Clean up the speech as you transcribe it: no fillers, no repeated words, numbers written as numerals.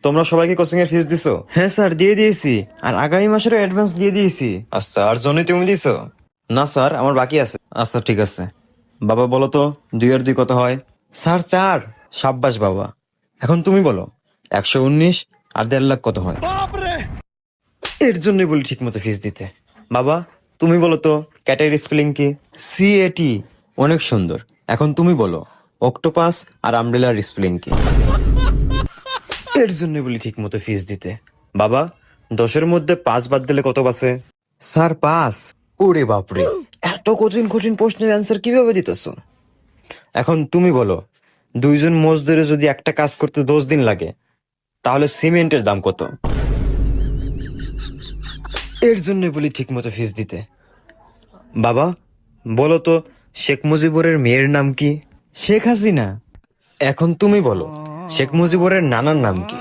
তোমরা সবাইকে কোচিং এর ফিস দিছো? হ্যাঁ স্যার, দিয়ে দিয়েছি, আর আগামী মাসের অ্যাডভান্স দিয়ে দিয়েছি। আচ্ছা, আর জনি তুমি দিছো? না স্যার, আমার বাকি আছে। আচ্ছা ঠিক আছে। বাবা বলো তো, 2 আর 2 কত হয়? স্যার 4। সাব্বাস বাবা। এখন তুমি বলো, 119 আর 1.5 লাখ কত হয়? এর জন্য বলি ঠিক মতো ফিস দিতে। বাবা তুমি বলো তো, ক্যাটের স্পেলিং কি? CAT। অনেক সুন্দর। এখন তুমি বলো, অক্টোপাস আর আমব্রেলার স্পেলিং কি? এর জন্য বলি ঠিক মতো ফিস দিতে। বাবা 10-এর মধ্যে 5 বাদ দিলে কত বাসে? স্যার 5। ওরে বাপরে, এত কঠিন কঠিন প্রশ্নের অ্যান্সার কিভাবে দিতেছো? এখন তুমি বলো, 2 জন মজদুরে যদি একটা কাজ করতে 10 দিন লাগে, তাহলে সিমেন্টের দাম কত? এর জন্য বলি ঠিক মতো ফিস দিতে। বাবা বলো তো, শেখ মুজিবুরের মেয়ের নাম কি? শেখ হাসিনা। এখন তুমি বলো, শেখ মুজিবুরের নানার নাম কি?